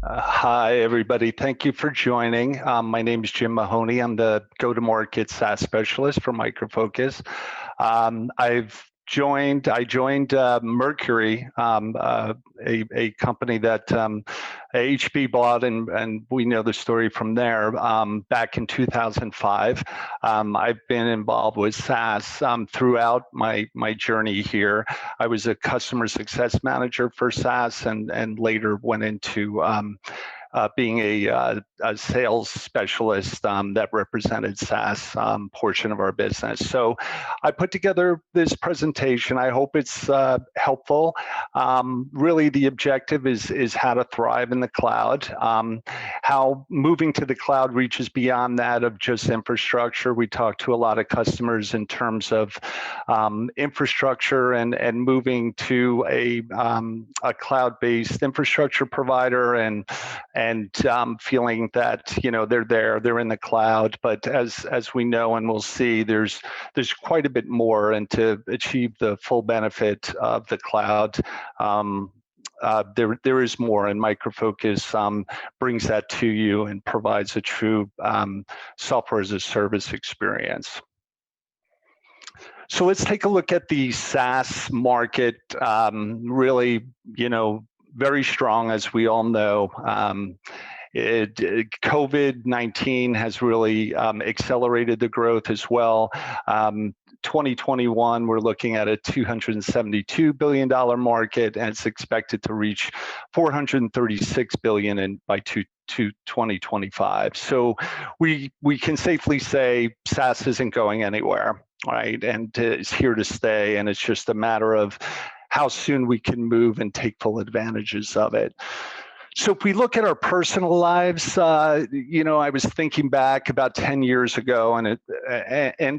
Hi, everybody. Thank you for joining. My name is Jim Mahoney. I'm the go-to-market SaaS specialist for Micro Focus. I joined Mercury, a company that HB bought, and we know the story from there, back in 2005. I've been involved with SaaS throughout my journey here. I was a customer success manager for SaaS and later went into being a sales specialist that represented SaaS portion of our business. So I put together this presentation. I hope it's helpful. Really, the objective is how to thrive in the cloud, how moving to the cloud reaches beyond that of just infrastructure. We talk to a lot of customers in terms of infrastructure and moving to a cloud-based infrastructure provider and feeling that they're in the cloud, but as we know and we'll see, there's quite a bit more, and to achieve the full benefit of the cloud, there is more, and Micro Focus brings that to you and provides a true software as a service experience. So let's take a look at the SaaS market. Really, very strong, as we all know. COVID-19 has really accelerated the growth as well. 2021, we're looking at a $272 billion market, and it's expected to reach $436 billion by 2025. So we can safely say SaaS isn't going anywhere, right? And it's here to stay, and it's just a matter of how soon we can move and take full advantages of it. So if we look at our personal lives, I was thinking back about 10 years ago, and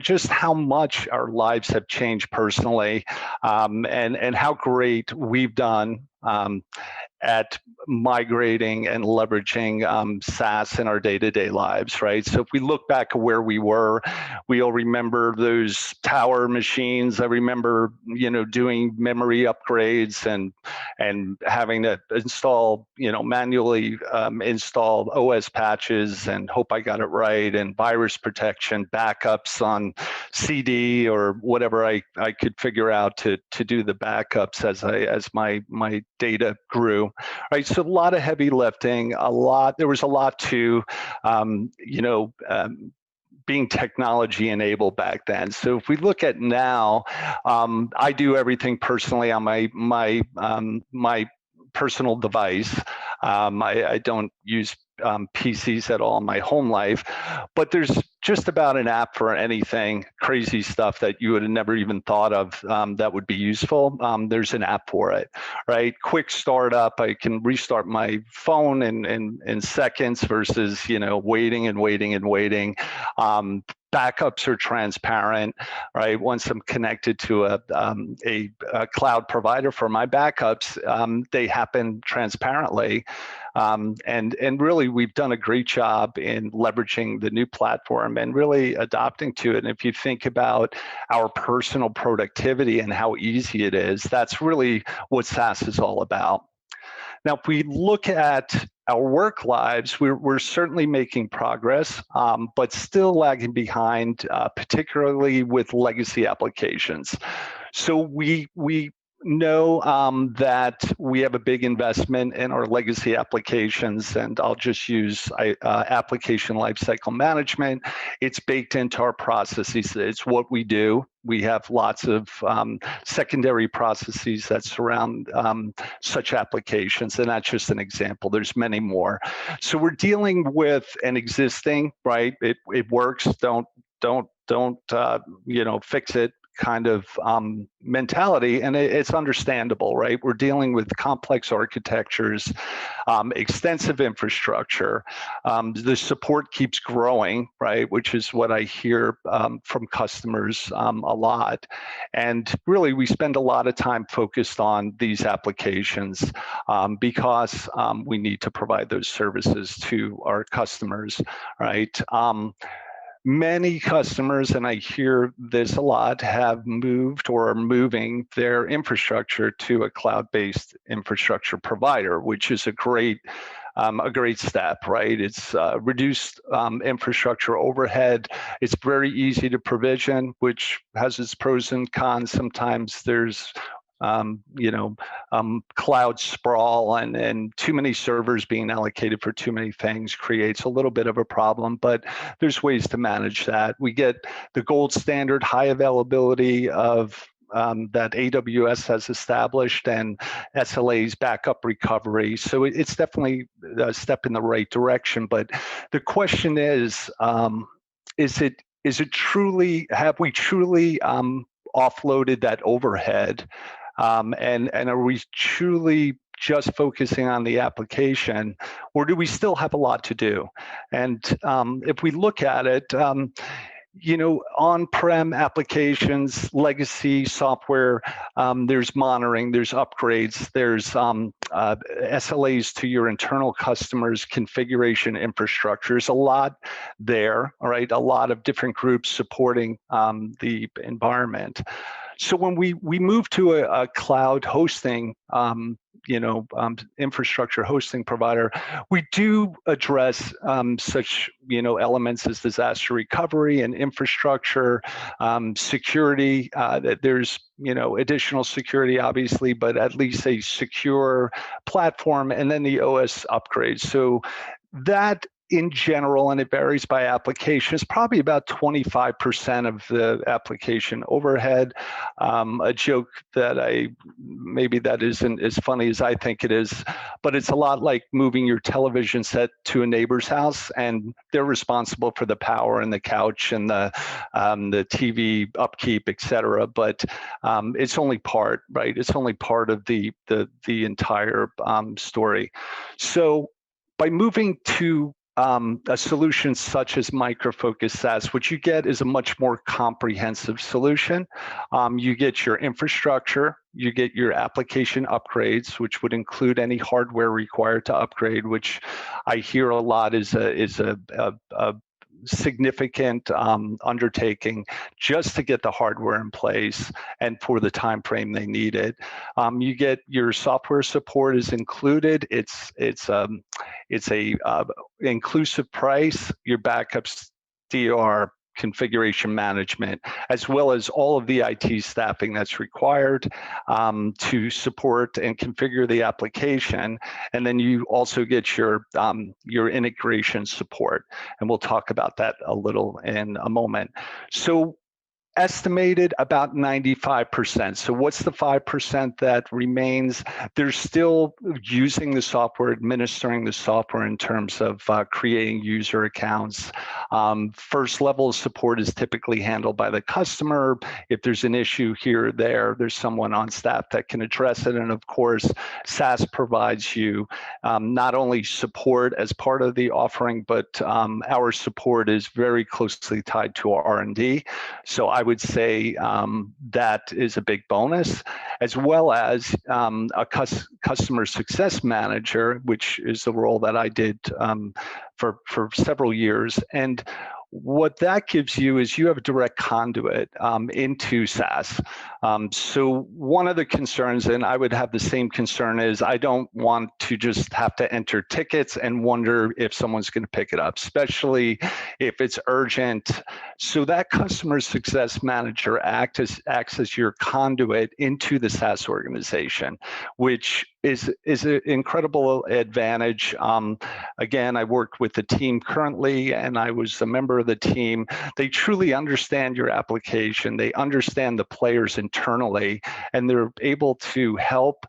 just how much our lives have changed personally, and how great we've done at migrating and leveraging SaaS in our day-to-day lives, right? So if we look back at where we were, we all remember those tower machines. I remember, doing memory upgrades and having to install, manually install OS patches and hope I got it right, and virus protection, backups on CD or whatever I could figure out to do the backups as my data grew. Right, so a lot of heavy lifting, there was a lot to, being technology enabled back then. So if we look at now, I do everything personally on my personal device. I don't use PCs at all in my home life, but there's just about an app for anything, crazy stuff that you would have never even thought of that would be useful. There's an app for it, right? Quick startup. I can restart my phone in seconds versus waiting and waiting and waiting. Backups are transparent, right? Once I'm connected to a cloud provider for my backups, they happen transparently. And really, we've done a great job in leveraging the new platform and really adopting to it. And if you think about our personal productivity and how easy it is, that's really what SaaS is all about. Now, if we look at our work lives, we're certainly making progress, but still lagging behind, particularly with legacy applications. So we know that we have a big investment in our legacy applications, and I'll just use application lifecycle management. It's baked into our processes. It's what we do. We have lots of secondary processes that surround such applications, and that's just an example. There's many more. So we're dealing with an existing, right? It works. Don't fix it kind of mentality, and it's understandable, right? We're dealing with complex architectures, extensive infrastructure. The support keeps growing, right? Which is what I hear from customers a lot. And really, we spend a lot of time focused on these applications because we need to provide those services to our customers, right? Many customers, and I hear this a lot, have moved or are moving their infrastructure to a cloud-based infrastructure provider, which is a great step, right? It's reduced infrastructure overhead. It's very easy to provision, which has its pros and cons. Sometimes there's cloud sprawl and too many servers being allocated for too many things creates a little bit of a problem, but there's ways to manage that. We get the gold standard high availability of that AWS has established and SLA's backup recovery. So it's definitely a step in the right direction. But the question is it truly, have we truly offloaded that overhead? And are we truly just focusing on the application, or do we still have a lot to do? And if we look at it, on-prem applications, legacy software, there's monitoring, there's upgrades, there's SLAs to your internal customers, configuration infrastructure. There's a lot there, all right? A lot of different groups supporting the environment. So when we move to a cloud hosting, infrastructure hosting provider, we do address such elements as disaster recovery and infrastructure, security. There's additional security, obviously, but at least a secure platform, and then the OS upgrades. So that, in general, and it varies by application, is probably about 25% of the application overhead. A joke that maybe that isn't as funny as I think it is, but it's a lot like moving your television set to a neighbor's house, and they're responsible for the power and the couch and the TV upkeep, et cetera. But it's only part, right? It's only part of the entire story. So by moving to a solution such as Micro Focus SaaS, what you get is a much more comprehensive solution. You get your infrastructure, you get your application upgrades, which would include any hardware required to upgrade, which I hear a lot is a significant undertaking just to get the hardware in place and for the time frame they need it. You get your software support is included. It's a inclusive price. Your backups, DR, configuration management, as well as all of the IT staffing that's required to support and configure the application. And then you also get your integration support. And we'll talk about that a little in a moment. So estimated about 95%. So what's the 5% that remains? They're still using the software, administering the software in terms of creating user accounts. First level of support is typically handled by the customer. If there's an issue here or there, there's someone on staff that can address it. And of course, SaaS provides you not only support as part of the offering, but our support is very closely tied to our R&D. So I would say that is a big bonus, as well as a customer success manager, which is the role that I did for several years. And what that gives you is you have a direct conduit into SaaS. So one of the concerns, and I would have the same concern, is I don't want to just have to enter tickets and wonder if someone's going to pick it up, especially if it's urgent. So that customer success manager acts as your conduit into the SaaS organization, which is an incredible advantage. Again, I worked with the team currently, and I was a member of the team. They truly understand your application. They understand the players internally, and they're able to help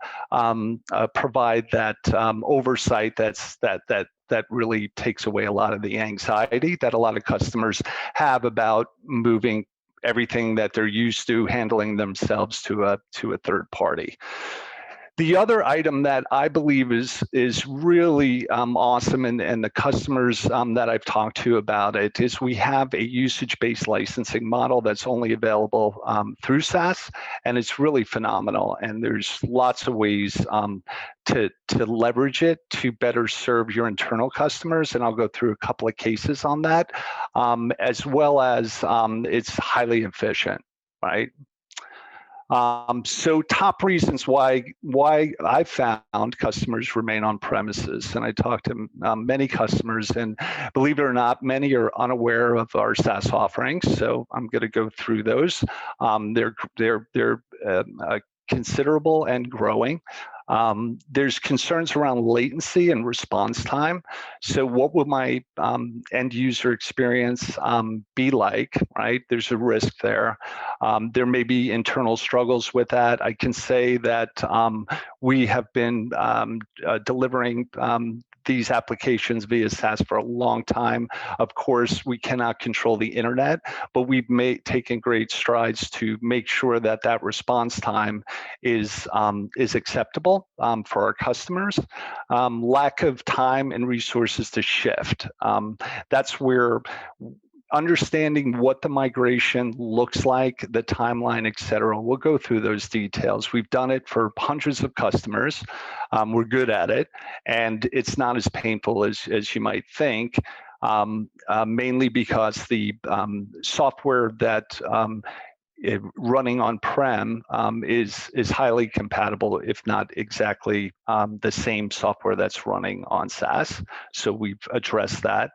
provide that oversight that really takes away a lot of the anxiety that a lot of customers have about moving everything that they're used to handling themselves to a third party. The other item that I believe is really awesome, and the customers that I've talked to about it, is we have a usage-based licensing model that's only available through SaaS, and it's really phenomenal. And there's lots of ways to leverage it to better serve your internal customers, and I'll go through a couple of cases on that, as well as it's highly efficient, right? So top reasons why I found customers remain on premises, and I talked to many customers, and believe it or not, many are unaware of our SaaS offerings. So I'm going to go through those. They're considerable and growing. There's concerns around latency and response time. So what will my end user experience be like, right? There's a risk there. There may be internal struggles with that. I can say that we have been delivering these applications via SaaS for a long time. Of course, we cannot control the internet, but we've taken great strides to make sure that that response time is acceptable for our customers. Lack of time and resources to shift. That's where understanding what the migration looks like, the timeline, et cetera. We'll go through those details. We've done it for hundreds of customers. We're good at it, and it's not as painful as you might think, mainly because the software that running on-prem is highly compatible, if not exactly the same software that's running on SaaS. So we've addressed that.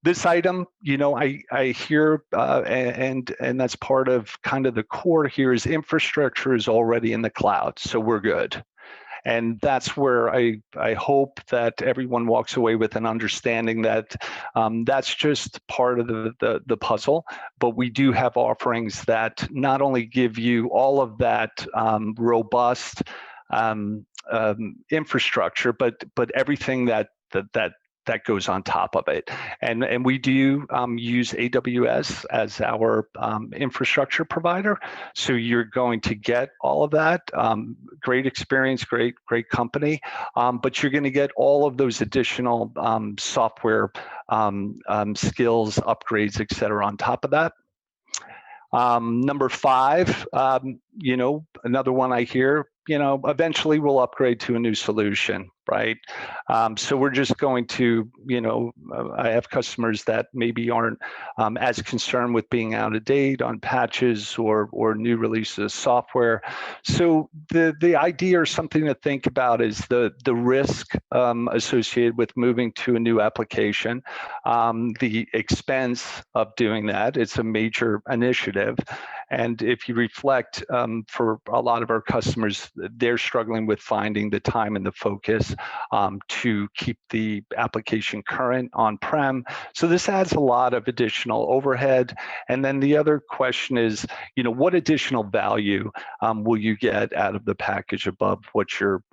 This item, I hear, and that's part of kind of the core here, is infrastructure is already in the cloud, so we're good. And that's where I hope that everyone walks away with an understanding that that's just part of the puzzle, but we do have offerings that not only give you all of that robust infrastructure, but everything that goes on top of it. And we do use AWS as our infrastructure provider. So you're going to get all of that. Great experience, great company. But you're going to get all of those additional software skills, upgrades, et cetera, on top of that. Number 5, another one I hear, eventually we'll upgrade to a new solution, right? So we're just going to, I have customers that maybe aren't as concerned with being out of date on patches or new releases of software. So the idea or something to think about is the risk associated with moving to a new application, the expense of doing that. It's a major initiative. And if you reflect, for a lot of our customers, they're struggling with finding the time and the focus to keep the application current on-prem. So this adds a lot of additional overhead. And then the other question is, what additional value will you get out of the package above what you're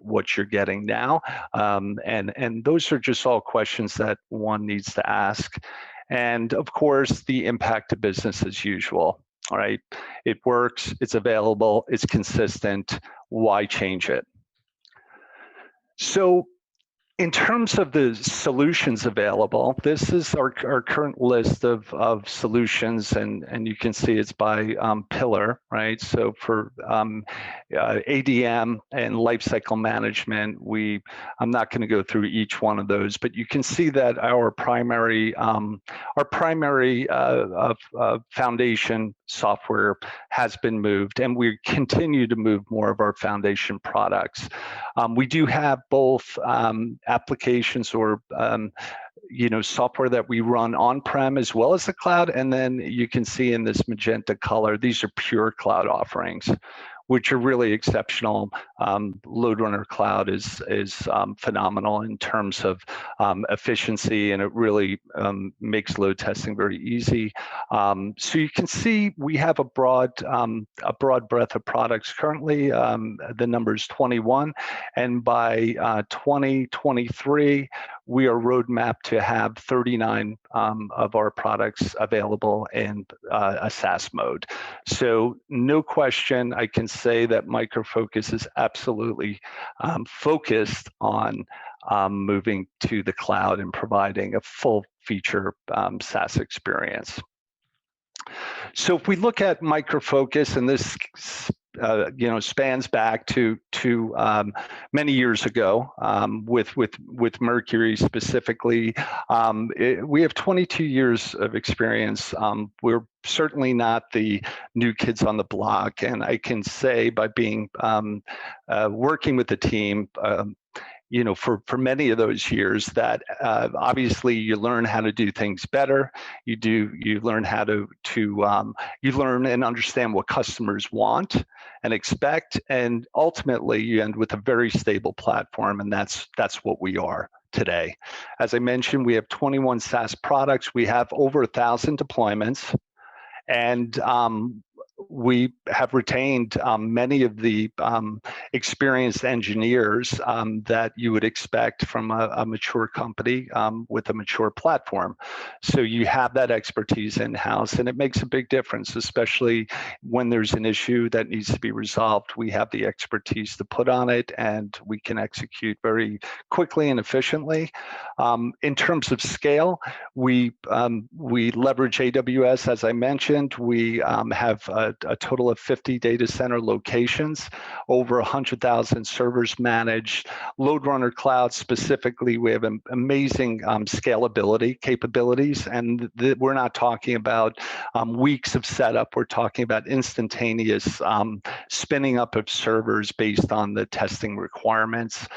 getting now? And those are just all questions that one needs to ask. And of course, the impact to business as usual. All right, it works, it's available, it's consistent. Why change it? So in terms of the solutions available, this is our current list of solutions, and you can see it's by pillar, right? So for ADM and lifecycle management, I'm not going to go through each one of those, but you can see that our primary foundation software has been moved, and we continue to move more of our foundation products. We do have both applications or software that we run on-prem as well as the cloud, and then you can see in this magenta color, these are pure cloud offerings, which are really exceptional. LoadRunner Cloud is phenomenal in terms of efficiency, and it really makes load testing very easy. So you can see we have a broad breadth of products currently. The number is 21, and by 2023, we are roadmapped to have 39 of our products available in a SaaS mode. So no question, I can say that Micro Focus is absolutely focused on moving to the cloud and providing a full feature SaaS experience. So if we look at Micro Focus, and this spans back to many years ago with Mercury specifically. We have 22 years of experience. We're certainly not the new kids on the block, and I can say by being working with the team, for many of those years that obviously you learn how to do things better. You learn how to you learn and understand what customers want and expect, and ultimately you end with a very stable platform, and that's what we are today. As I mentioned, we have 21 SaaS products. We have over 1,000 deployments, and we have retained many of the experienced engineers that you would expect from a mature company with a mature platform. So you have that expertise in-house, and it makes a big difference, especially when there's an issue that needs to be resolved. We have the expertise to put on it, and we can execute very quickly and efficiently. In terms of scale, we leverage AWS, as I mentioned. We have a total of 50 data center locations, over 100,000 servers managed. LoadRunner Cloud specifically, we have amazing scalability capabilities, and we're not talking about weeks of setup. We're talking about instantaneous spinning up of servers based on the testing requirements.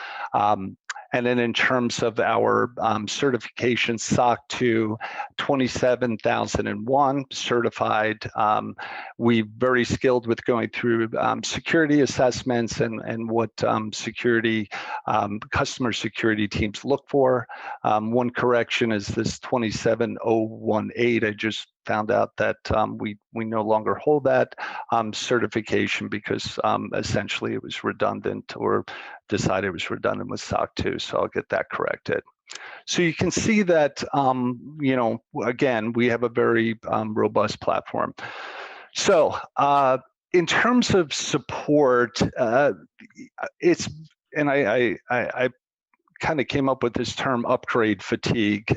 And then in terms of our certification, SOC 2, 27001 certified. We're very skilled with going through security assessments and what customer security teams look for. One correction is this 27018. I just found out that we no longer hold that certification because essentially it was redundant, or decided it was redundant with SOC 2, so I'll get that corrected. So you can see that, again, we have a very robust platform. So in terms of support, I kind of came up with this term upgrade fatigue.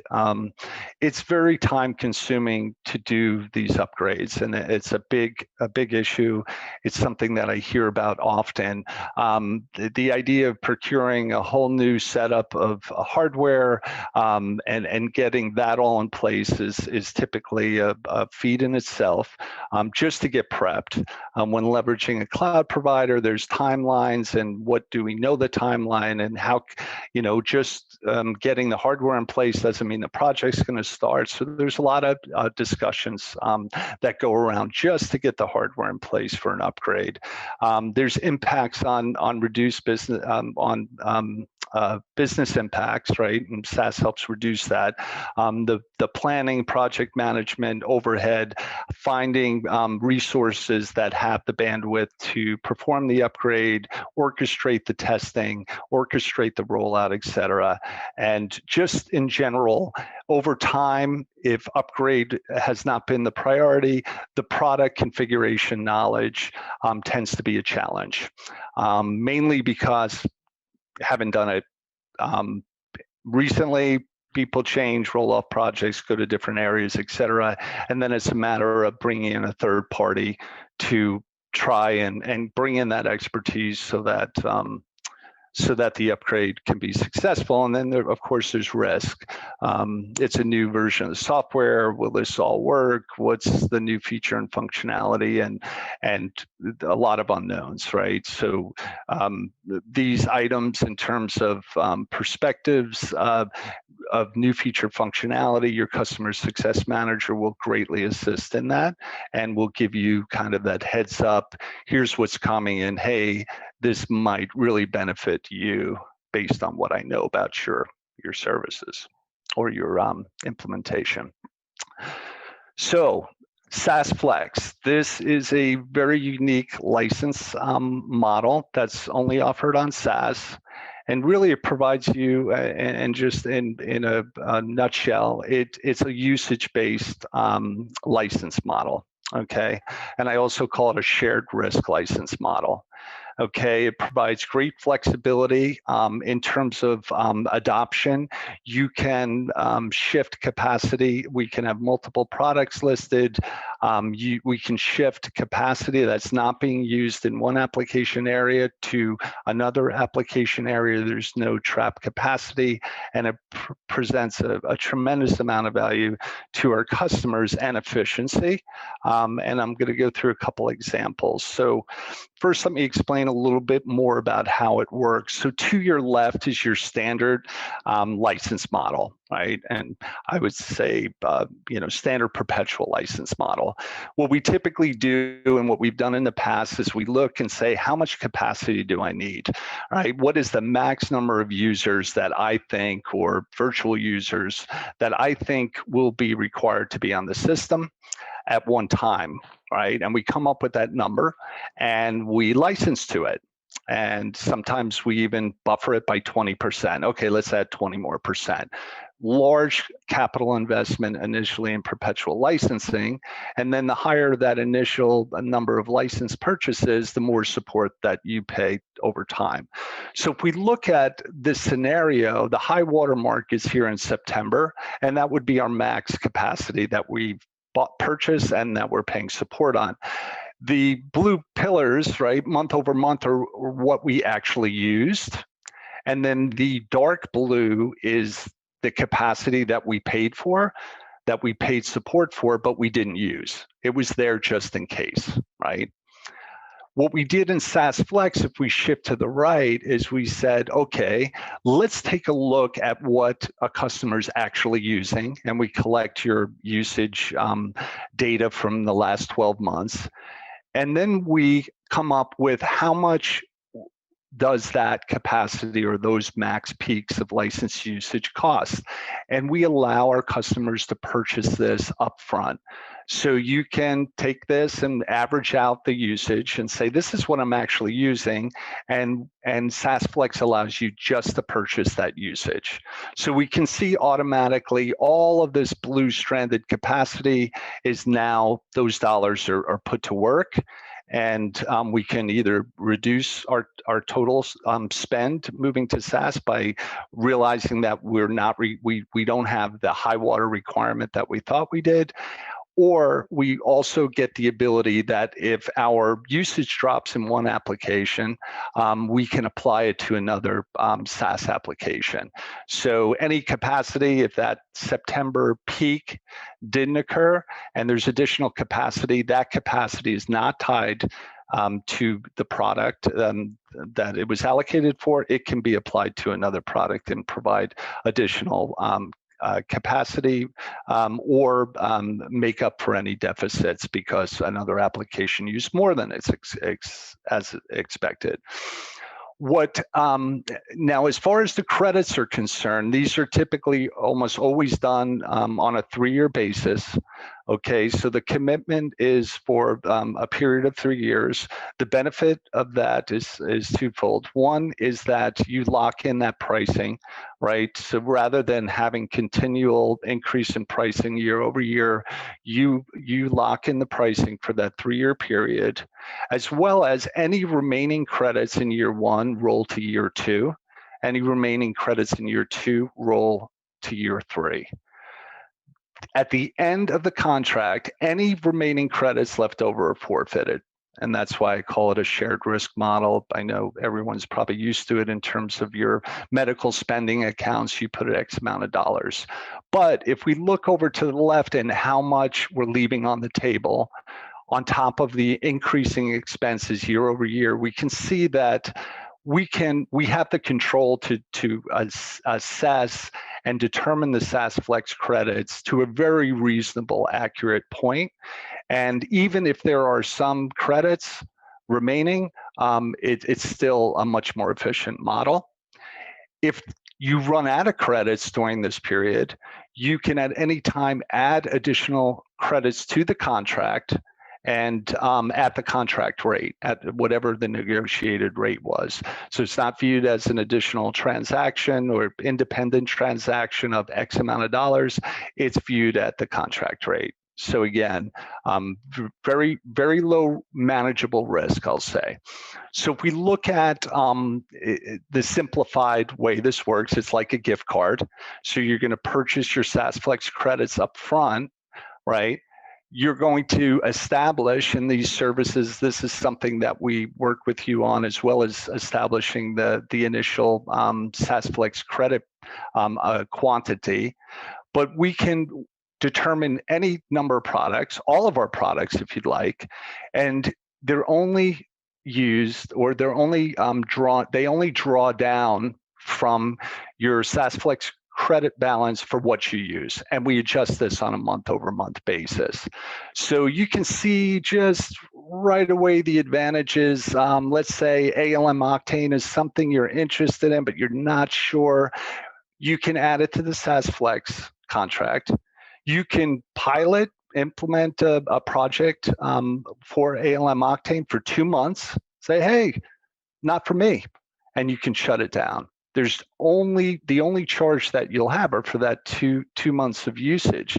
It's very time consuming to do these upgrades, and it's a big issue. It's something that I hear about often. The idea of procuring a whole new setup of hardware and getting that all in place is typically a feat in itself, just to get prepped. When leveraging a cloud provider, there's timelines, and what do we know the timeline, and how, just getting the hardware in place doesn't mean the project's going to start. So there's a lot of discussions that go around just to get the hardware in place for an upgrade. There's impacts on reduced business, business impacts, right? And SaaS helps reduce that. The planning, project management, overhead, finding resources that have the bandwidth to perform the upgrade, orchestrate the testing, orchestrate the rollout, et cetera. And just in general, over time, if upgrade has not been the priority, the product configuration knowledge tends to be a challenge, mainly because I haven't done it recently. People change, roll off projects, go to different areas, et cetera. And then it's a matter of bringing in a third party to try and bring in that expertise so that the upgrade can be successful. And then of course there's risk. It's a new version of the software. Will this all work? What's the new feature and functionality? And a lot of unknowns, right? So these items in terms of perspectives of new feature functionality, your customer success manager will greatly assist in that, and will give you kind of that heads up. Here's what's coming in. Hey, this might really benefit you based on what I know about your services or your implementation. So SaaS Flex, this is a very unique license model that's only offered on SaaS. And really it provides you, and just in a nutshell, it's a usage-based license model, okay? And I also call it a shared risk license model. Okay, it provides great flexibility in terms of adoption. You can shift capacity. We can have multiple products listed. We can shift capacity that's not being used in one application area to another application area. There's no trapped capacity, and it presents a tremendous amount of value to our customers and efficiency. And I'm going to go through a couple examples. So first, let me explain a little bit more about how it works. So to your left is your standard license model, right? And I would say, standard perpetual license model. What we typically do and what we've done in the past is we look and say, how much capacity do I need, right? What is the max number of users that I think, or virtual users that I think will be required to be on the system at one time, right? And we come up with that number and we license to it. And sometimes we even buffer it by 20%. Okay, let's add 20 more percent. Large capital investment initially in perpetual licensing. And then the higher that initial number of license purchases, the more support that you pay over time. So if we look at this scenario, the high water mark is here in September, and that would be our max capacity that we've purchase and that we're paying support on. The blue pillars, right, month over month, are what we actually used. And then the dark blue is the capacity that we paid for, that we paid support for, but we didn't use. It was there just in case, right? What we did in SaaS Flex, if we shift to the right, is we said, okay, let's take a look at what a customer's actually using, and we collect your usage data from the last 12 months. And then we come up with how much does that capacity or those max peaks of license usage cost. And we allow our customers to purchase this upfront. So you can take this and average out the usage and say, this is what I'm actually using. And SaaS Flex allows you just to purchase that usage. So we can see automatically all of this blue stranded capacity is now, those dollars are put to work. And we can either reduce our total spend moving to SaaS by realizing that we don't have the high water requirement that we thought we did. Or we also get the ability that if our usage drops in one application, we can apply it to another SaaS application. So any capacity, if that September peak didn't occur and there's additional capacity, that capacity is not tied to the product that it was allocated for. It can be applied to another product and provide additional capacity or make up for any deficits because another application used more than it's as expected. Now, as far as the credits are concerned, these are typically almost always done on a 3-year basis. Okay, so the commitment is for a period of 3 years. The benefit of that is twofold. One is that you lock in that pricing, right? So rather than having continual increase in pricing year over year, you lock in the pricing for that 3-year period, as well as any remaining credits in year 1 roll to year 2. Any remaining credits in year 2 roll to year 3. At the end of the contract, any remaining credits left over are forfeited. And that's why I call it a shared risk model. I know everyone's probably used to it in terms of your medical spending accounts, you put X amount of dollars. But if we look over to the left and how much we're leaving on the table, on top of the increasing expenses year over year, we can see that we have the control to assess and determine the SaaS Flex credits to a very reasonable, accurate point. And even if there are some credits remaining, it's still a much more efficient model. If you run out of credits during this period, you can at any time add additional credits to the contract and at the contract rate, at whatever the negotiated rate was. So it's not viewed as an additional transaction or independent transaction of X amount of dollars. It's viewed at the contract rate. So again, very, very low manageable risk, I'll say. So if we look at the simplified way this works, it's like a gift card. So you're going to purchase your SaaS Flex credits up front, right? You're going to establish in these services, this is something that we work with you on, as well as establishing the initial SaaS Flex credit quantity. But we can determine any number of products, all of our products, if you'd like, and they're only used, or they're only they only draw down from your SaaS Flex credit balance for what you use, and we adjust this on a month-over-month basis. So you can see just right away the advantages. Let's say ALM Octane is something you're interested in, but you're not sure. You can add it to the SaaS Flex contract. You can pilot, implement a project for ALM Octane for 2 months. Say, hey, not for me, and you can shut it down. There's the only charge that you'll have are for that two months of usage.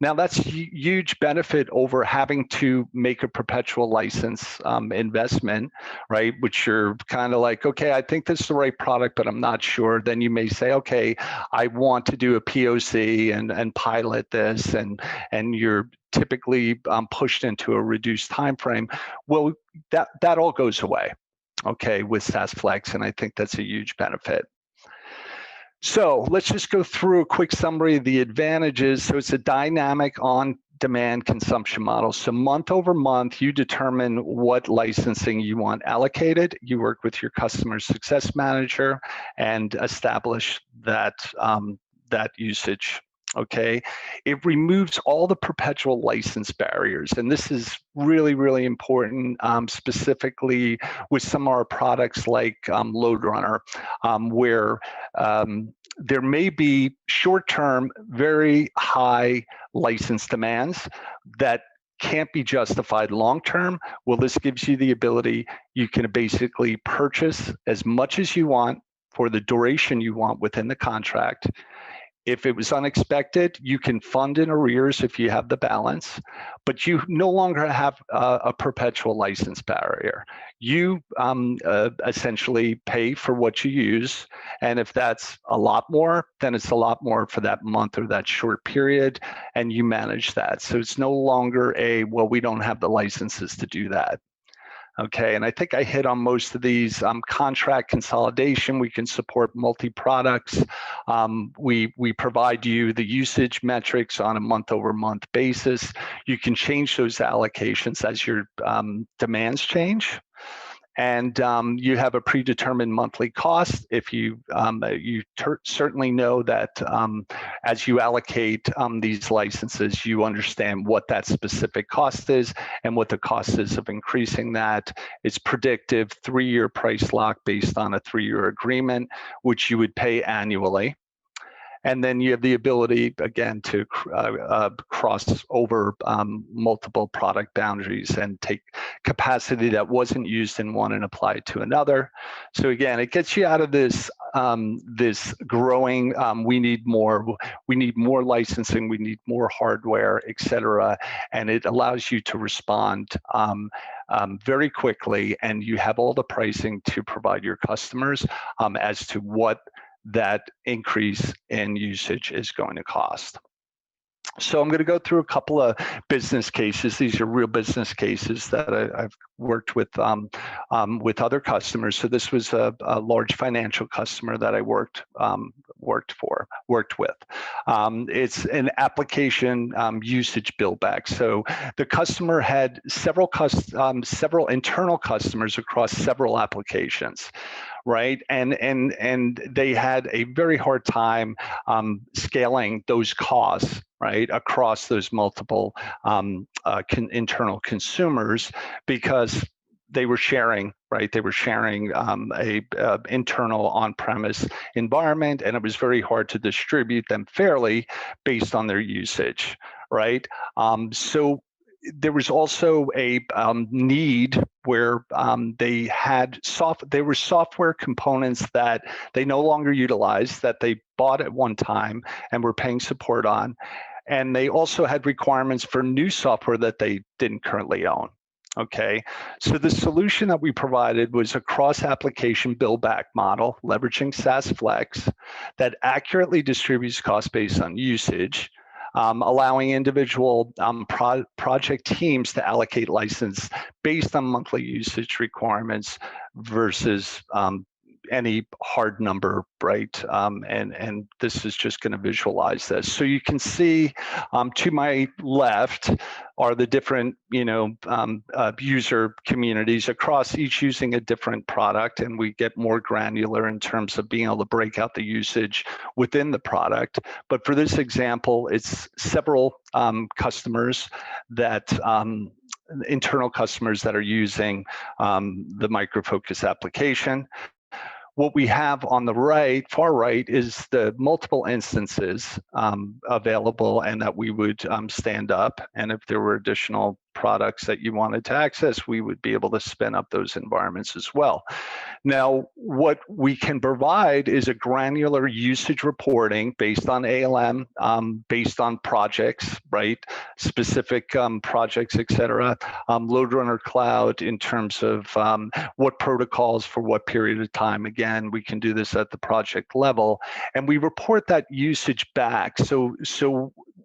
Now that's a huge benefit over having to make a perpetual license investment, right? Which you're kind of like, okay, I think this is the right product, but I'm not sure. Then you may say, okay, I want to do a POC and pilot this, and you're typically pushed into a reduced time frame. Well, that all goes away, okay, with SaaS Flex, and I think that's a huge benefit. So let's just go through a quick summary of the advantages. So it's a dynamic on-demand consumption model. So month over month, you determine what licensing you want allocated. You work with your customer success manager and establish that, that usage. Okay, it removes all the perpetual license barriers, and this is really, really important, specifically with some of our products like LoadRunner, where there may be short-term, very high license demands that can't be justified long-term. Well, this gives you the ability, you can basically purchase as much as you want for the duration you want within the contract. If it was unexpected, you can fund in arrears if you have the balance, but you no longer have a perpetual license barrier. You essentially pay for what you use, and if that's a lot more, then it's a lot more for that month or that short period, and you manage that. So it's no longer well, we don't have the licenses to do that. Okay, and I think I hit on most of these. Contract consolidation, we can support multi-products. We provide you the usage metrics on a month-over-month basis. You can change those allocations as your demands change. And you have a predetermined monthly cost. If you certainly know that as you allocate these licenses, you understand what that specific cost is and what the cost is of increasing that. It's predictive 3-year price lock based on a 3-year agreement, which you would pay annually. And then you have the ability, again, to cross over multiple product boundaries and take capacity that wasn't used in one and apply it to another. So again, it gets you out of this this growing, we need more licensing, we need more hardware, et cetera. And it allows you to respond very quickly, and you have all the pricing to provide your customers as to what that increase in usage is going to cost. So I'm going to go through a couple of business cases. These are real business cases that I've worked with other customers. So this was a large financial customer that I worked with. It's an application usage build back. So the customer had several internal customers across several applications, right? And they had a very hard time scaling those costs, right, across those multiple internal consumers, because they were sharing, right? They were sharing a internal on-premise environment, and it was very hard to distribute them fairly based on their usage, right? So there was also a need where there were software components that they no longer utilized, that they bought at one time and were paying support on. And they also had requirements for new software that they didn't currently own. Okay, so the solution that we provided was a cross-application bill-back model, leveraging SaaS Flex, that accurately distributes cost based on usage, allowing individual project teams to allocate license based on monthly usage requirements versus any hard number, right? And this is just going to visualize this. So you can see to my left are the different, user communities across each using a different product, and we get more granular in terms of being able to break out the usage within the product. But for this example, it's several customers that internal customers that are using the Micro Focus application. What we have on the right, far right, is the multiple instances available and that we would stand up. And if there were additional products that you wanted to access, we would be able to spin up those environments as well. Now, what we can provide is a granular usage reporting based on ALM, based on projects, right? Specific projects, et cetera. Load Runner Cloud in terms of what protocols for what period of time. Again, we can do this at the project level, and we report that usage back. So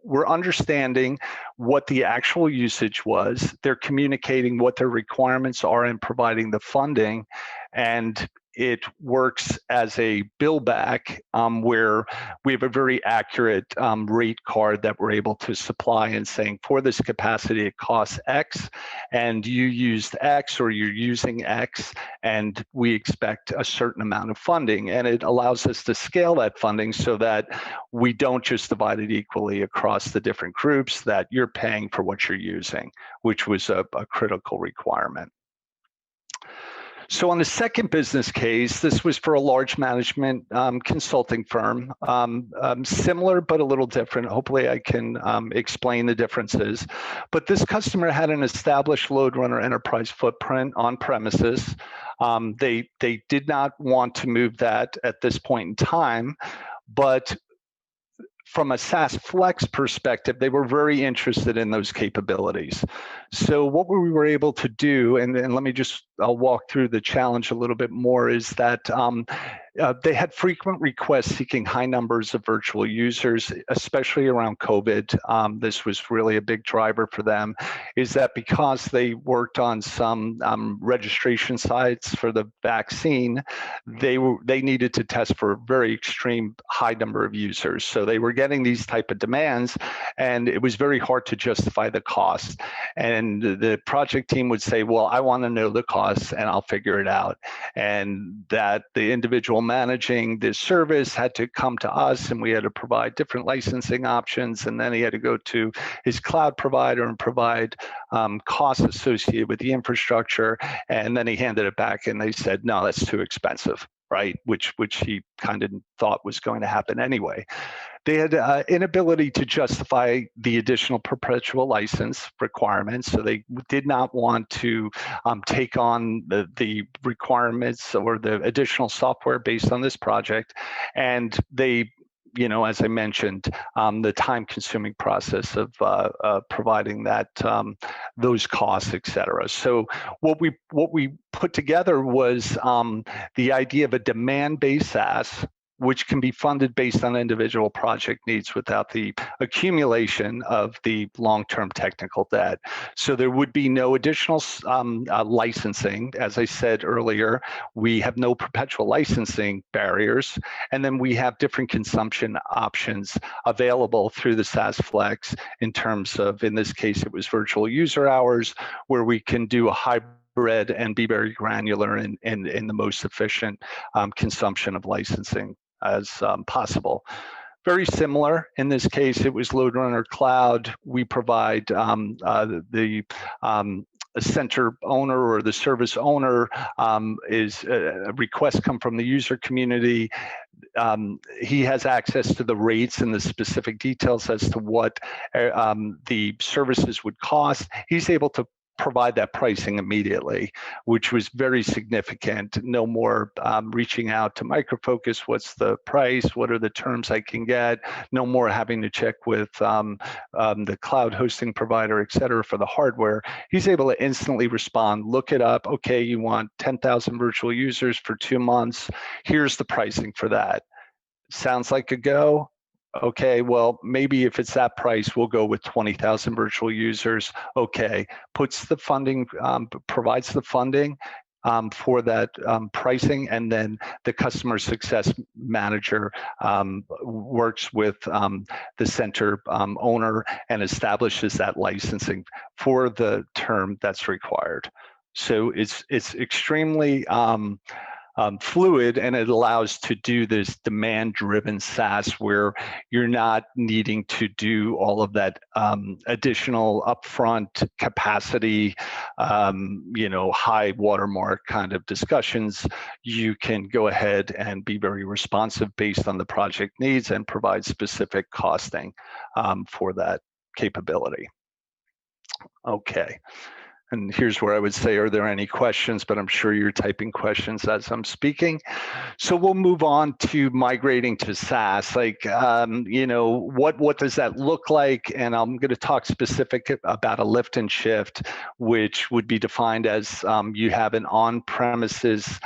we're understanding what the actual usage was. They're communicating what their requirements are and providing the funding. And it works as a bill back where we have a very accurate rate card that we're able to supply and saying for this capacity it costs X and you used X or you're using X and we expect a certain amount of funding, and it allows us to scale that funding so that we don't just divide it equally across the different groups, that you're paying for what you're using, which was a critical requirement. So on the second business case, this was for a large management consulting firm, similar but a little different. Hopefully I can explain the differences. But this customer had an established Load Runner enterprise footprint on premises. They did not want to move that at this point in time, but from a SaaS Flex perspective, they were very interested in those capabilities. So what we were able to do, and let me just, I'll walk through the challenge a little bit more, is that they had frequent requests seeking high numbers of virtual users, especially around COVID. This was really a big driver for them, is that because they worked on some registration sites for the vaccine, they needed to test for a very extreme high number of users. So they were getting these type of demands, and it was very hard to justify the cost. And the project team would say, well, I want to know the costs and I'll figure it out. And that the individual managing this service had to come to us, and we had to provide different licensing options, and then he had to go to his cloud provider and provide costs associated with the infrastructure, and then he handed it back and they said, no, that's too expensive, right? Which he kind of thought was going to happen anyway. They had inability to justify the additional perpetual license requirements, so they did not want to take on the requirements or the additional software based on this project. And they, as I mentioned, the time-consuming process of providing that those costs, et cetera. So what we put together was the idea of a demand-based SaaS, which can be funded based on individual project needs without the accumulation of the long-term technical debt. So there would be no additional licensing. As I said earlier, we have no perpetual licensing barriers, and then we have different consumption options available through the SaaS Flex in terms of, in this case, it was virtual user hours, where we can do a hybrid and be very granular in the most efficient consumption of licensing as possible. Very similar. In this case, it was Load Runner Cloud. We provide the center owner or the service owner requests come from the user community. he has access to the rates and the specific details as to what the services would cost. He's able to provide that pricing immediately, which was very significant. No more reaching out to Micro Focus, what's the price, what are the terms I can get, no more having to check with the cloud hosting provider, et cetera, for the hardware. He's able to instantly respond, look it up, okay, you want 10,000 virtual users for 2 months, here's the pricing for that. Sounds like a go? Okay, well, maybe if it's that price, we'll go with 20,000 virtual users. Okay, puts the funding, provides the funding for that pricing, and then the customer success manager works with the center owner and establishes that licensing for the term that's required. So it's extremely fluid, and it allows to do this demand-driven SaaS where you're not needing to do all of that additional upfront capacity, high watermark kind of discussions. You can go ahead and be very responsive based on the project needs and provide specific costing for that capability. Okay. And here's where I would say, are there any questions? But I'm sure you're typing questions as I'm speaking. So we'll move on to migrating to SaaS. Like, what does that look like? And I'm going to talk specific about a lift and shift, which would be defined as you have an on-premises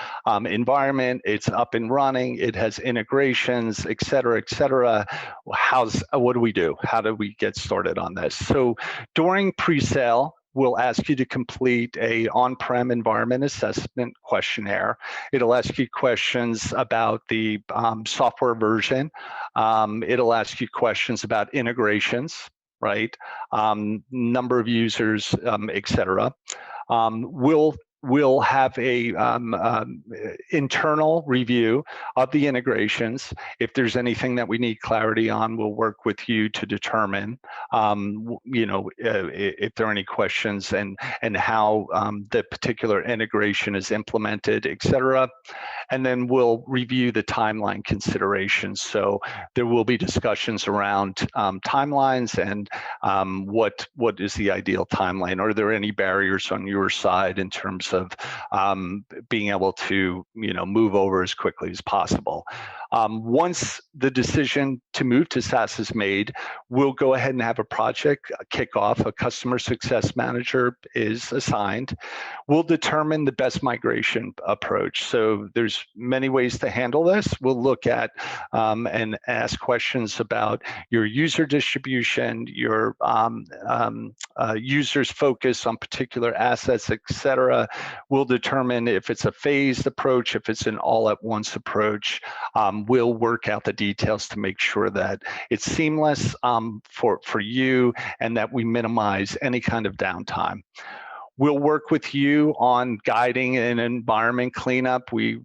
environment. It's up and running. It has integrations, et cetera, et cetera. What do we do? How do we get started on this? So during pre-sale, we'll ask you to complete a on-prem environment assessment questionnaire. It'll ask you questions about the software version. It'll ask you questions about integrations, right? Number of users, et cetera. We'll have a internal review of the integrations. If there's anything that we need clarity on, we'll work with you to determine, if there are any questions and how the particular integration is implemented, et cetera. And then we'll review the timeline considerations. So there will be discussions around timelines and what is the ideal timeline. Are there any barriers on your side in terms of being able to move over as quickly as possible? Once the decision to move to SaaS is made, we'll go ahead and have a project kick off. A customer success manager is assigned. We'll determine the best migration approach. So there's many ways to handle this. We'll look at and ask questions about your user distribution, your users' focus on particular assets, et cetera. We'll determine if it's a phased approach, if it's an all-at-once approach. We'll work out the details to make sure that it's seamless for you and that we minimize any kind of downtime. We'll work with you on guiding an environment cleanup. We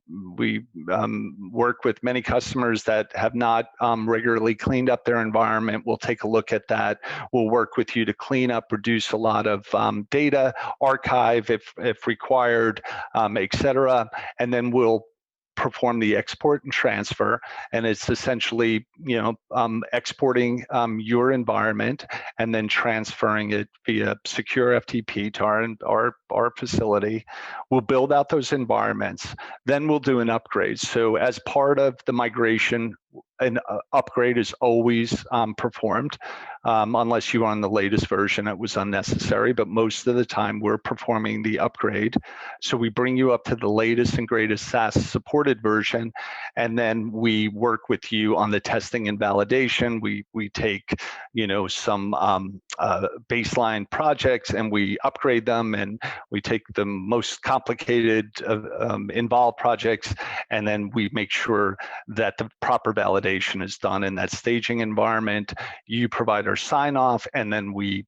work with many customers that have not regularly cleaned up their environment. We'll take a look at that. We'll work with you to clean up, reduce a lot of data, archive if required, et cetera. And then we'll perform the export and transfer, and it's essentially exporting your environment and then transferring it via secure FTP to our facility. We'll build out those environments, then we'll do an upgrade. So as part of the migration, an upgrade is always performed, unless you are on the latest version, it was unnecessary, but most of the time we're performing the upgrade. So we bring you up to the latest and greatest SaaS supported version, and then we work with you on the testing and validation. We take some baseline projects and we upgrade them, and we take the most complicated involved projects, and then we make sure that the proper validation is done in that staging environment. You provide our sign off, and then we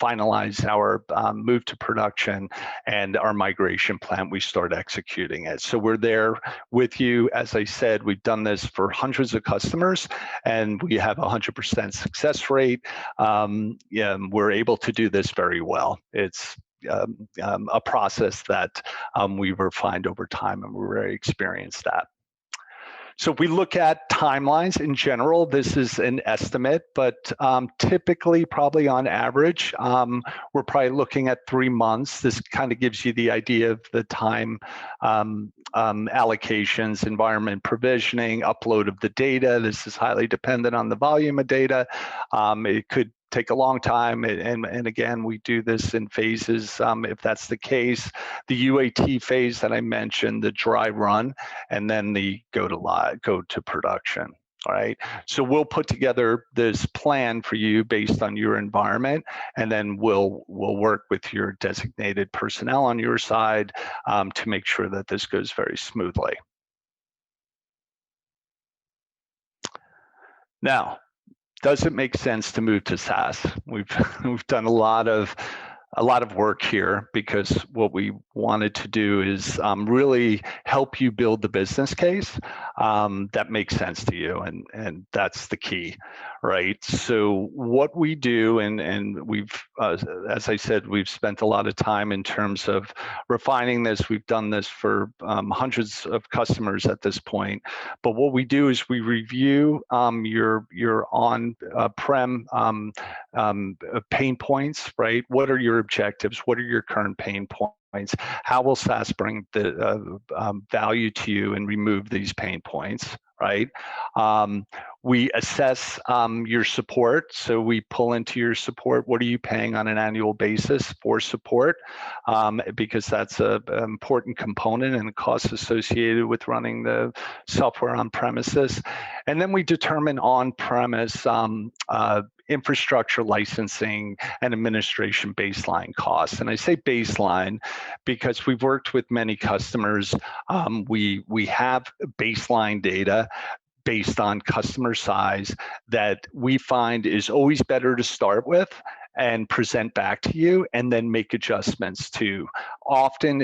finalize our move to production and our migration plan. We start executing it. So we're there with you. As I said, we've done this for hundreds of customers, and we have 100% success rate. We're able to do this very well. It's a process that we've refined over time, and we're very experienced at. So if we look at timelines in general, this is an estimate, but typically, probably on average, we're probably looking at 3 months. This kind of gives you the idea of the time allocations, environment provisioning, upload of the data. This is highly dependent on the volume of data. It could take a long time, and again, we do this in phases. If that's the case, the UAT phase that I mentioned, the dry run, and then the go to production. All right. So we'll put together this plan for you based on your environment, and then we'll work with your designated personnel on your side to make sure that this goes very smoothly. Now, does it make sense to move to SaaS? We've done a lot of work here, because what we wanted to do is really help you build the business case that makes sense to you, and that's the key, right? So what we do, and we've, as I said, we've spent a lot of time in terms of refining this. We've done this for hundreds of customers at this point, but what we do is we review your on-prem pain points, right? What are your objectives? What are your current pain points? How will SaaS bring the value to you and remove these pain points, right? We assess your support. So we pull into your support. What are you paying on an annual basis for support? Because that's an important component and the costs associated with running the software on premises. And then we determine on-premise infrastructure licensing and administration baseline costs. And I say baseline because we've worked with many customers. We have baseline data based on customer size that we find is always better to start with and present back to you, and then make adjustments to. Often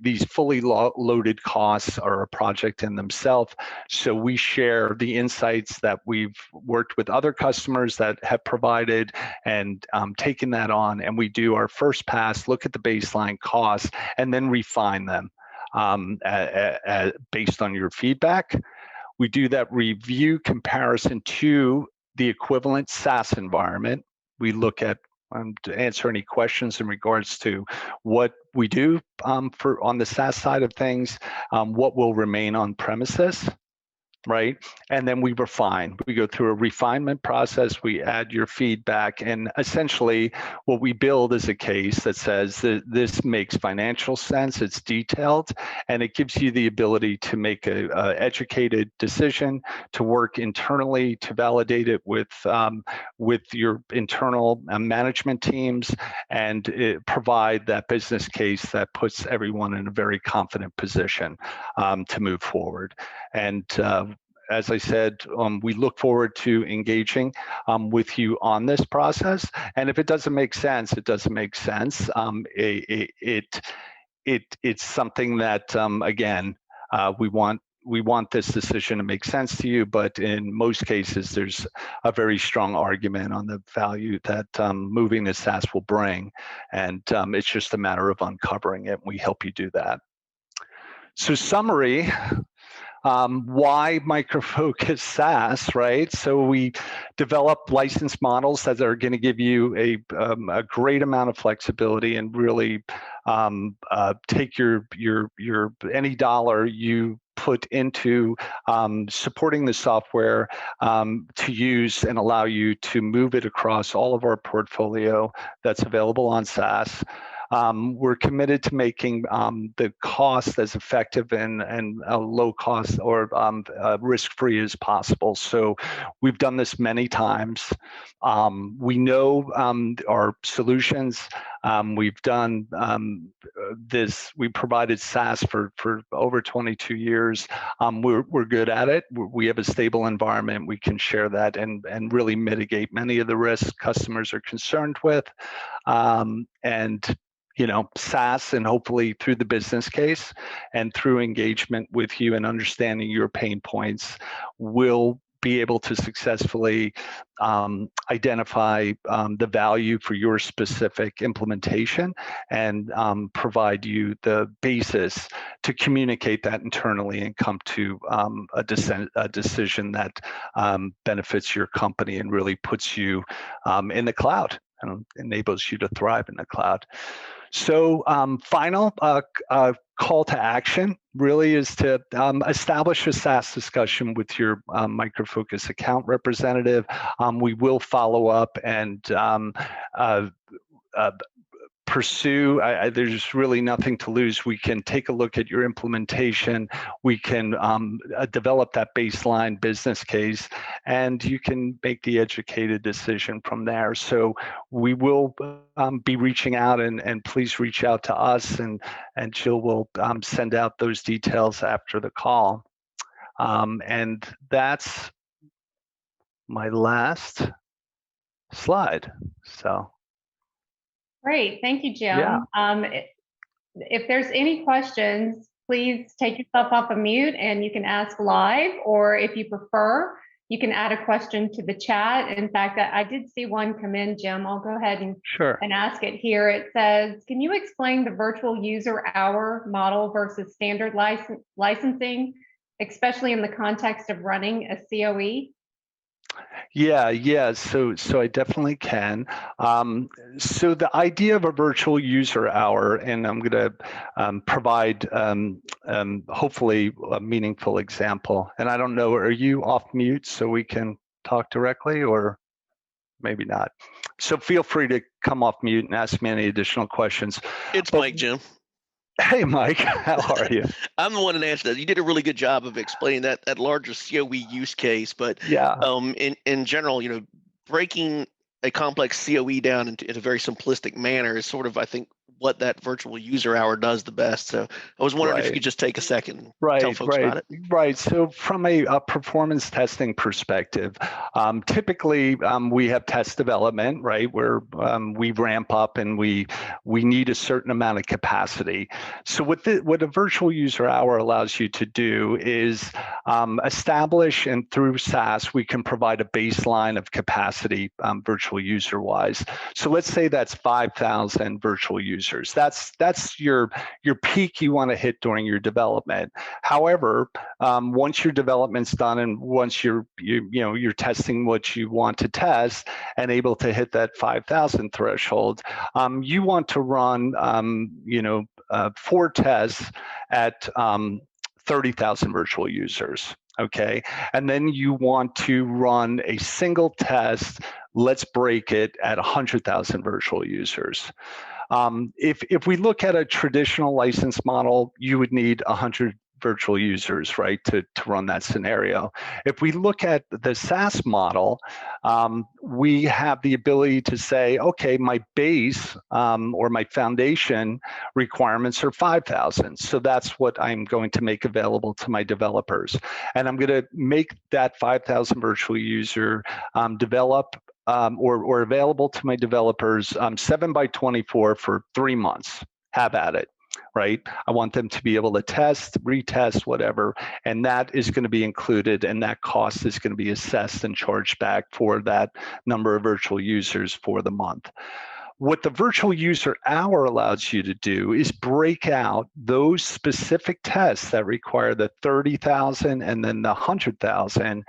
these fully loaded costs are a project in themselves, so we share the insights that we've worked with other customers that have provided and taken that on, and we do our first pass, look at the baseline costs, and then refine them based on your feedback. We do that review comparison to the equivalent SaaS environment. We look at to answer any questions in regards to what we do for on the SaaS side of things, what will remain on premises, right? And then we refine. We go through a refinement process. We add your feedback, and essentially what we build is a case that says that this makes financial sense, it's detailed, and it gives you the ability to make a educated decision, to work internally, to validate it with your internal management teams, and provide that business case that puts everyone in a very confident position to move forward. And as I said, we look forward to engaging with you on this process. And if it doesn't make sense, it doesn't make sense. It's something that again, we want this decision to make sense to you, but in most cases, there's a very strong argument on the value that moving to SaaS will bring, and it's just a matter of uncovering it. And we help you do that. So summary. Why Micro Focus SaaS, right? So we develop license models that are going to give you a great amount of flexibility and really take your any dollar you put into supporting the software to use and allow you to move it across all of our portfolio that's available on SaaS. We're committed to making the cost as effective and low cost or risk-free as possible. So we've done this many times. We know our solutions. We've done this. We provided SaaS for over 22 years. We're good at it. We have a stable environment. We can share that and really mitigate many of the risks customers are concerned with. And SaaS, and hopefully through the business case and through engagement with you and understanding your pain points, will be able to successfully identify the value for your specific implementation and provide you the basis to communicate that internally and come to a decision that benefits your company and really puts you in the cloud and enables you to thrive in the cloud. So final call to action really is to establish a SaaS discussion with your Micro Focus account representative. We will follow up and pursue. There's really nothing to lose. We can take a look at your implementation. We can develop that baseline business case, and you can make the educated decision from there. So we will be reaching out, and please reach out to us, and Jill will send out those details after the call. And that's my last slide. So. Great, thank you, Jim. Yeah. If there's any questions, please take yourself off of mute and you can ask live, or if you prefer, you can add a question to the chat. In fact, I did see one come in, Jim. I'll go ahead and, and ask it here. It says, can you explain the virtual user hour model versus standard licensing, especially in the context of running a COE? Yeah. So I definitely can. So the idea of a virtual user hour, and I'm going to provide hopefully a meaningful example. And I don't know, are you off mute so we can talk directly, or maybe not? So feel free to come off mute and ask me any additional questions. It's Mike, Jim. Hey, Mike, how are you? I'm the one that answered that. You did a really good job of explaining that larger COE use case, but yeah, in general, breaking a complex COE down in a very simplistic manner is sort of, I think, what that virtual user hour does the best. So I was wondering if you could just take a second and tell folks about it. Right. So from a performance testing perspective, typically we have test development, right, where we ramp up and we need a certain amount of capacity. So what a virtual user hour allows you to do is establish, and through SaaS, we can provide a baseline of capacity virtual user wise. So let's say that's 5,000 virtual users. That's your peak you want to hit during your development. However, once your development's done and once you're testing what you want to test and able to hit that 5,000 threshold, you want to run 4 tests at 30,000 virtual users. Okay, and then you want to run a single test. Let's break it at 100,000 virtual users. If we look at a traditional license model, you would need 100 virtual users, right, to run that scenario. If we look at the SaaS model, we have the ability to say, okay, my base or my foundation requirements are 5,000. So that's what I'm going to make available to my developers. And I'm going to make that 5,000 virtual user develop or available to my developers 7x24 for 3 months. Have at it, right? I want them to be able to test, retest, whatever, and that is going to be included, and that cost is going to be assessed and charged back for that number of virtual users for the month. What the virtual user hour allows you to do is break out those specific tests that require the 30,000 and then the 100,000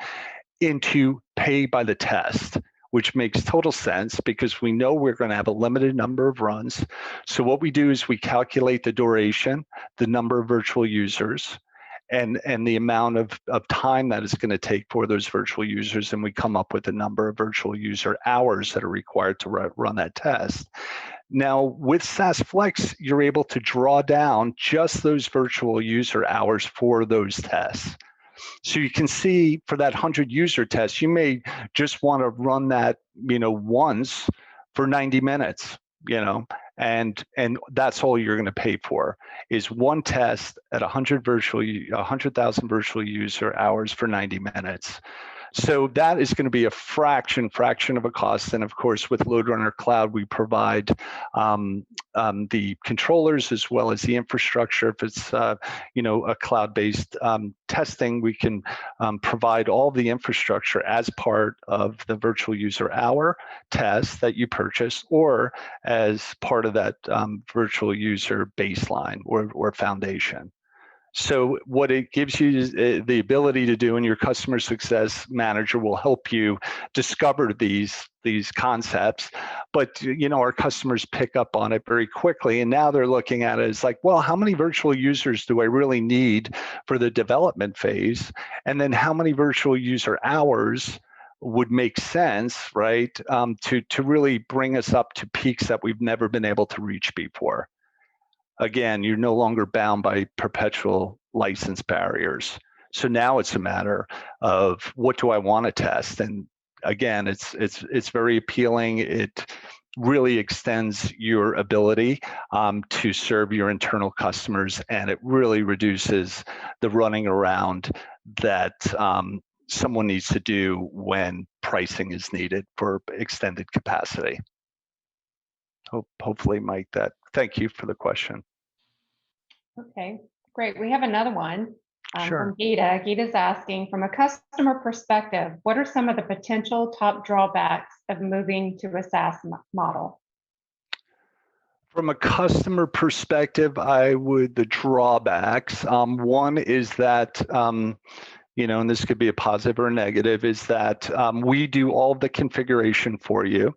into pay by the test, which makes total sense because we know we're going to have a limited number of runs. So what we do is we calculate the duration, the number of virtual users, and the amount of time that it's going to take for those virtual users, and we come up with a number of virtual user hours that are required to run that test. Now, with SaaS Flex, you're able to draw down just those virtual user hours for those tests. So you can see for that 100 user test, you may just want to run that, once for 90 minutes, and that's all you're going to pay for is one test at 100,000 virtual user hours for 90 minutes. So that is going to be a fraction of a cost. And of course, with LoadRunner Cloud, we provide the controllers as well as the infrastructure. If it's a cloud-based testing, we can provide all the infrastructure as part of the virtual user hour test that you purchase, or as part of that virtual user baseline or foundation. So what it gives you is the ability to do, and your customer success manager will help you discover these concepts. But our customers pick up on it very quickly, and now they're looking at it as like, well, how many virtual users do I really need for the development phase? And then how many virtual user hours would make sense, right, to really bring us up to peaks that we've never been able to reach before. Again, you're no longer bound by perpetual license barriers. So now it's a matter of what do I want to test? And again, it's very appealing. It really extends your ability to serve your internal customers, and it really reduces the running around that someone needs to do when pricing is needed for extended capacity. Hopefully, Mike, thank you for the question. Okay, great. We have another one Sure. from Gita. Gita's asking, from a customer perspective, what are some of the potential top drawbacks of moving to a SaaS model? From a customer perspective, the drawbacks. One is that, and this could be a positive or a negative, is that we do all the configuration for you.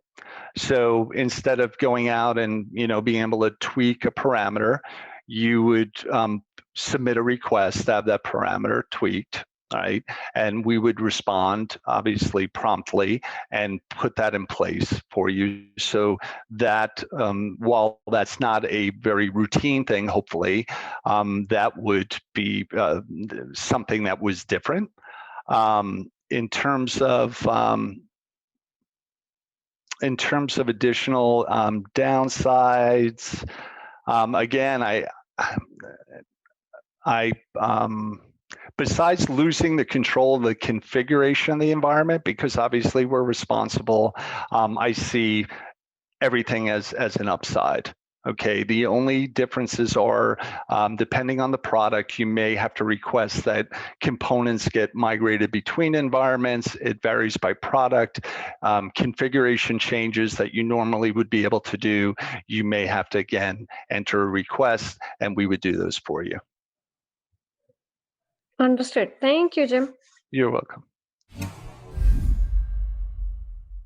So instead of going out and being able to tweak a parameter, you would submit a request to have that parameter tweaked, right? And we would respond, obviously, promptly and put that in place for you. So that while that's not a very routine thing, hopefully, that would be something that was different. In terms of additional downsides, again, besides losing the control of the configuration of the environment, because obviously we're responsible, I see everything as an upside. Okay, the only differences are, depending on the product, you may have to request that components get migrated between environments. It varies by product. Configuration changes that you normally would be able to do, you may have to, again, enter a request, and we would do those for you. Understood. Thank you, Jim. You're welcome.